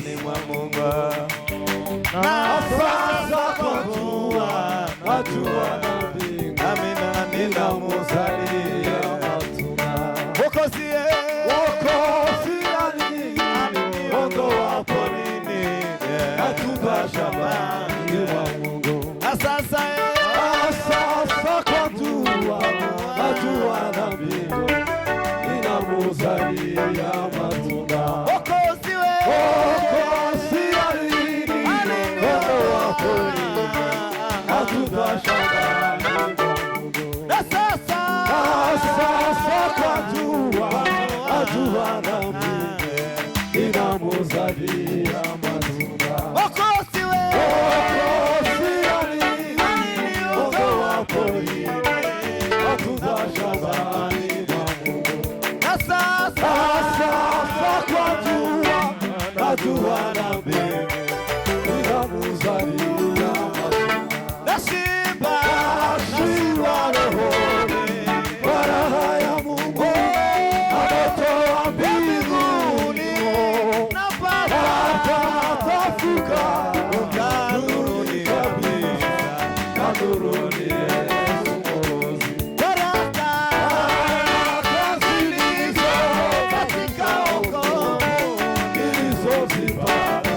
ni mwa Mungu. Nafasa kwa kuwa najua na mbingu, amina ninamuzalia matunda. Wokozi Ondo wapo nini Katubasha ni mwa Mungu. Sasa kwa kuwa najua na mbingu, ninamuzalia matunda. Wokozi Ondo wapo nini Katubasha ni mwa Mungu. Sasa kwa kuwa najua na mbingu, ninamuzalia matunda. Wokozi Ondo wapo nini Katubasha ni mwa Mungu. Sasa kwa kuwa najua na mbingu, ninamuzalia matunda. Nashiba rohoni kwa raha ya Mungu, ametoa mbinguni napatafuka nuruni kabisa, nuruni Yesu Mwokozi. Baraka zilizo katika wokovu nilizozipata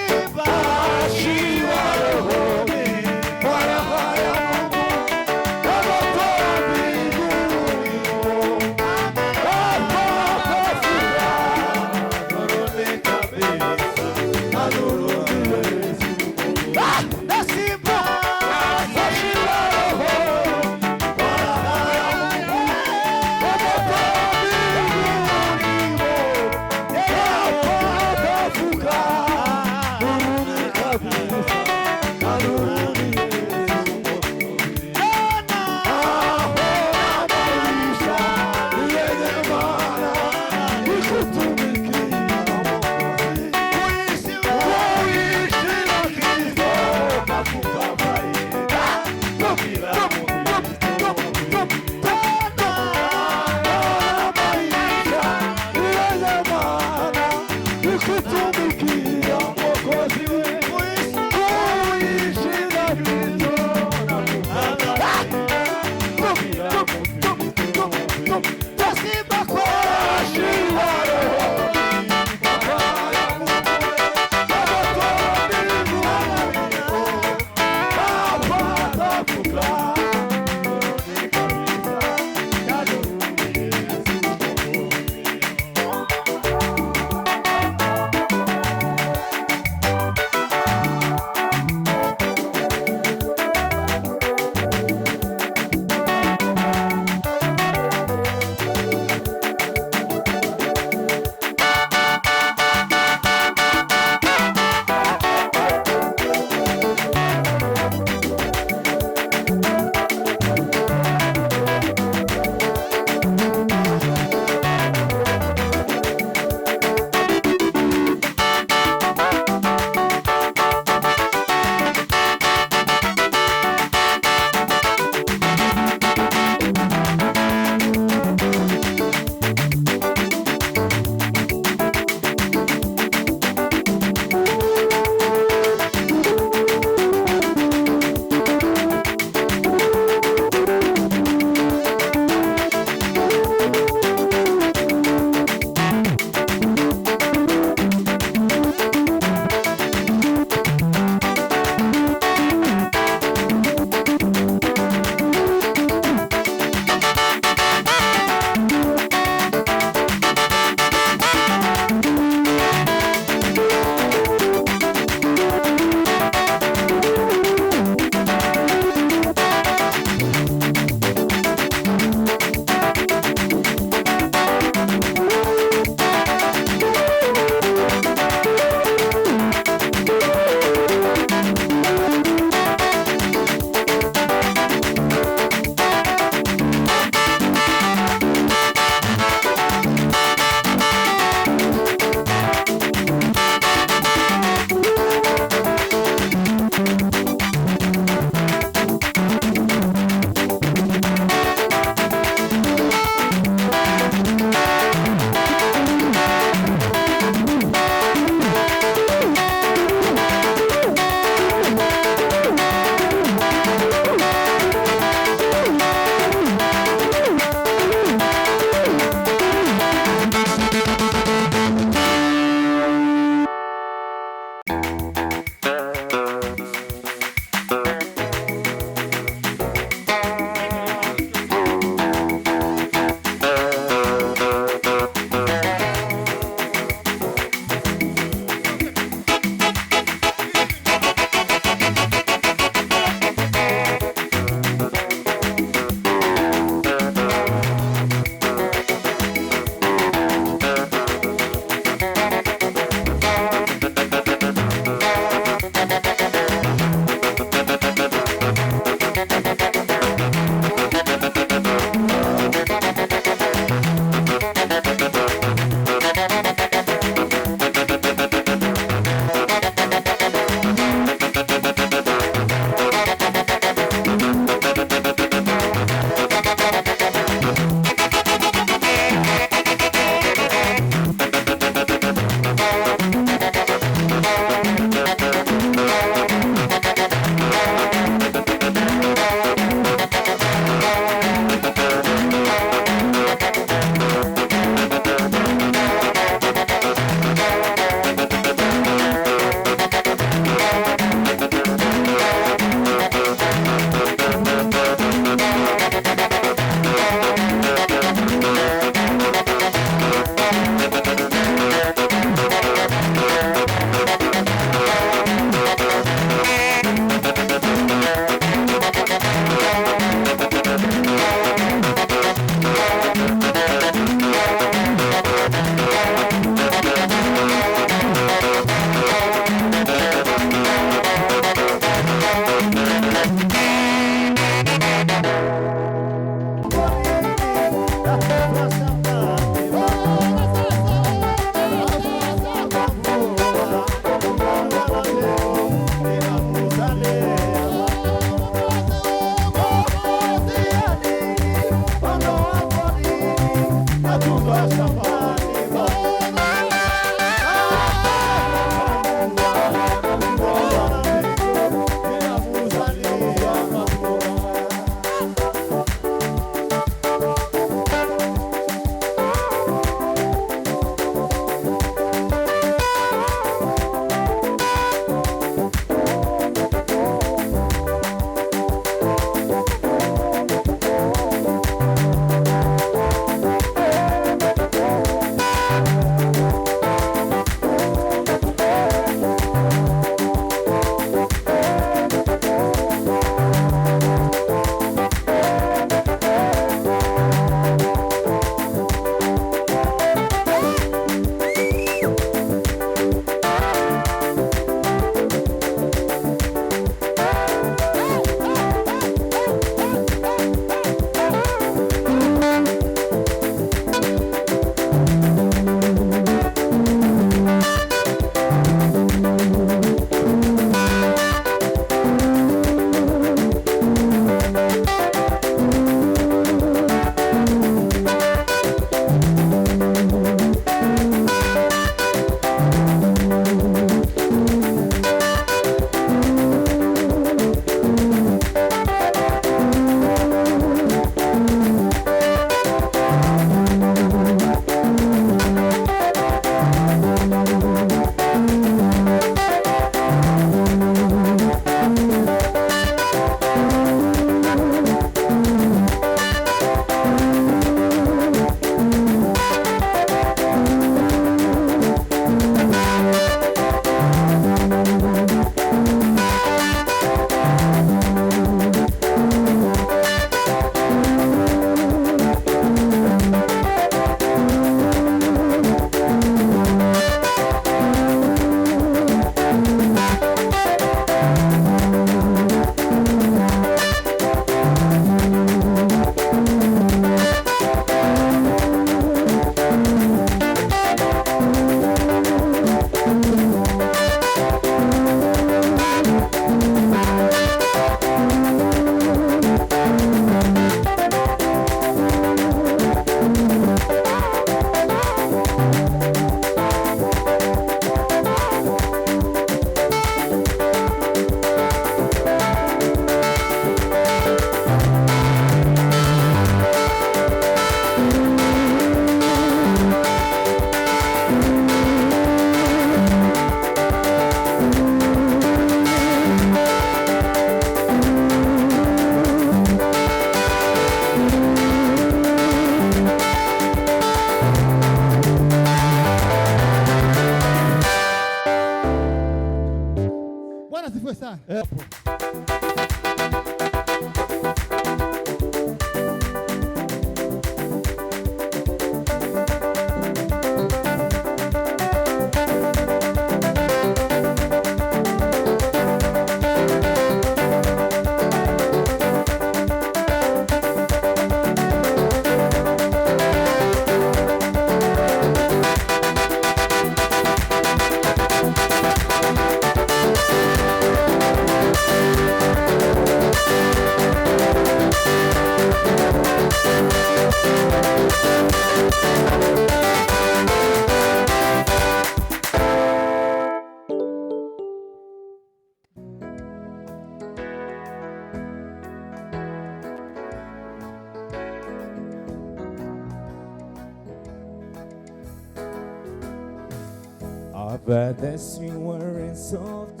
But as you were soft,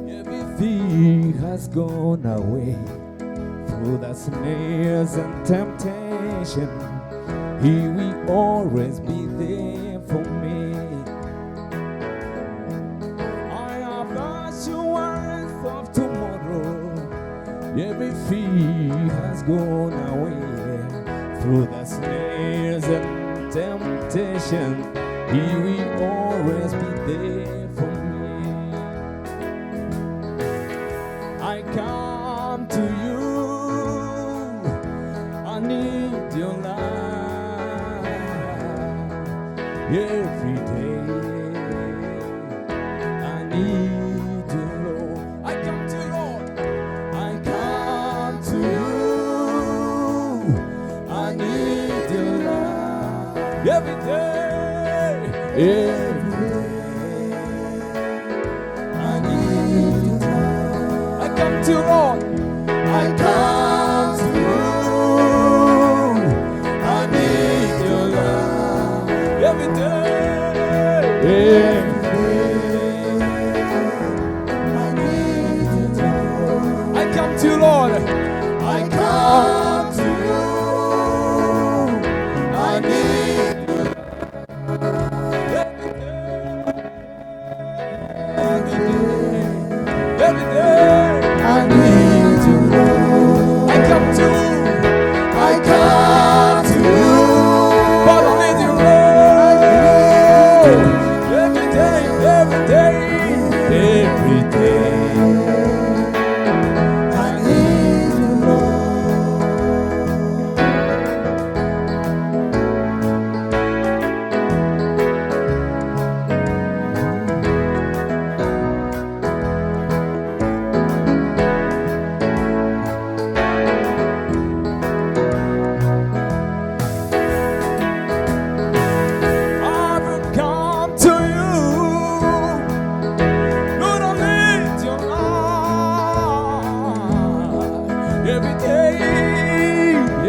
everything has gone away. Through the snares and temptation, He will always be there for me. I have the assurance of tomorrow. Everything has gone away. Through the snares and temptation, He will always be there for me. I come to you, I need your love every day. I need you, Lord. I come to you, Lord. I come to you, I need your love. every day, every day. I need you. I come to Lord. I come to you. I need your love every day, every day. I need you. I come to Lord. I come to you. I need your love every day, every day. I need you, Lord. I come to you. But I need you, Lord. Every day, every day, every day. I need you,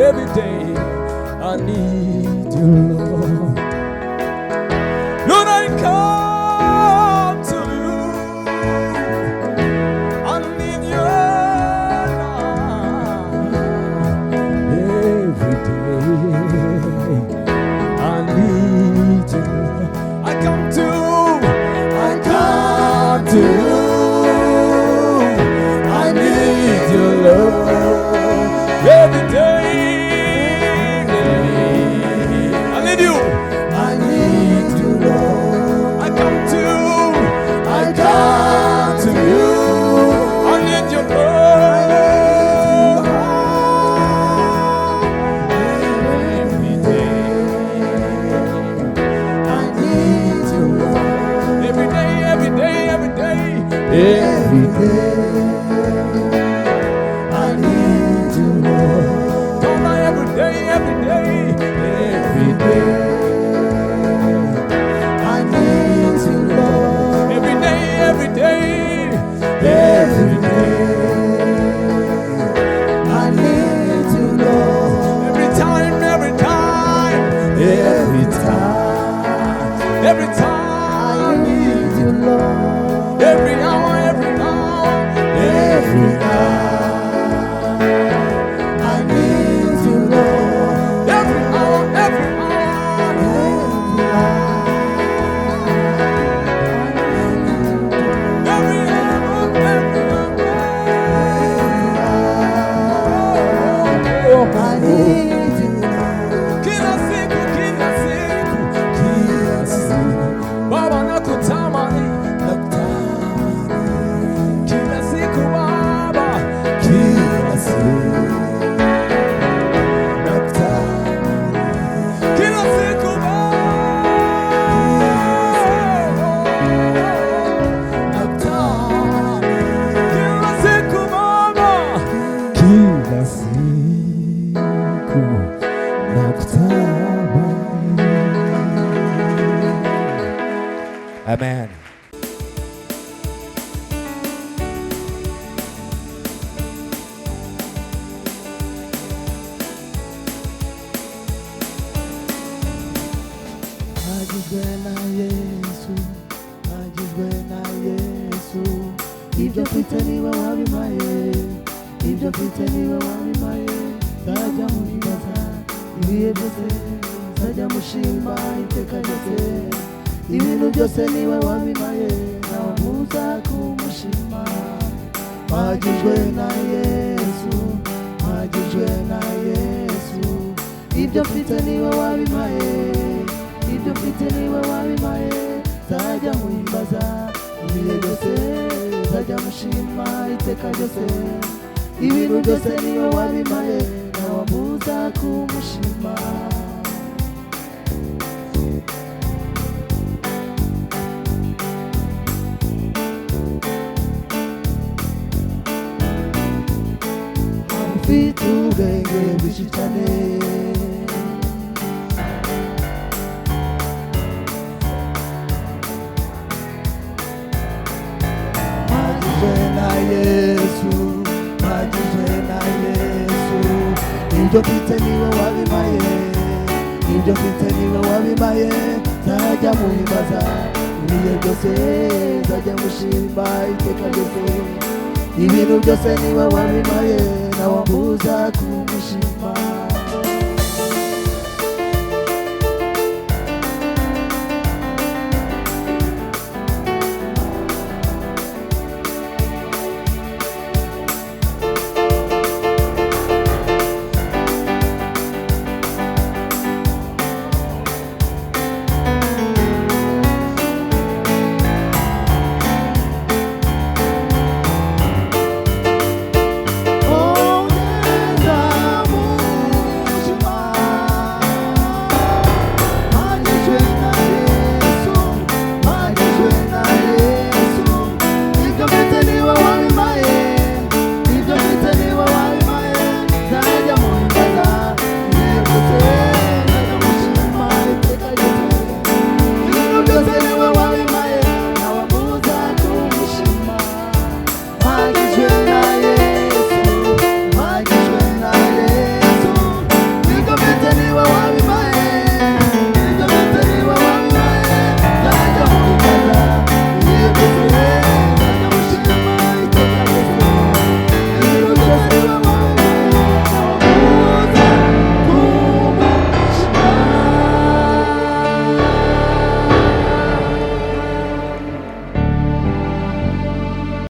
every day. I need you, Lord. Lord, I come to you. I need your love every day. I need you. I come to you. I need your love every day. Every day, I need you, Lord. Don't lie, every day, every day, every day, I need you, Lord. Every day, every day, every day, I need you, Lord. Every time, every time, every time, every time, I need you, Lord. Every hour, every hour, every hour, I need you, Lord. Every hour, every hour, every hour, every hour, I need you, Lord. Kila siku, Baba nakutamani. Amen. Ibyo mfite niwe wabimpaye, ibyo mfite niwe wabimpaye, nzajya muhibaza ibihe byose, nzajya mushima iteka ryose, ibintu byose niwe wabimpaye, ntawamubuza kumushima. Mpagijwe na Yesu, mpagijwe na Yesu, ibyo mfite niwe wabimpaye, ibyo mfite niwe wabimpaye, nzajya muhibaza ibihe byose, nzajya mushima iteka ryose, ibintu byose niwe wabimpaye, ntawamubuza kumushima. Ufite ubwenge bwinshi cyane, Yesu mpagijwe na Yesu ibyo mfite niwe wabimaye ibyo mfite niwe wabimaye nzajya muhimbaza ibihe byose nzajya mushimba iteka ryose ibintu byose niwe wabimaye ntawambuza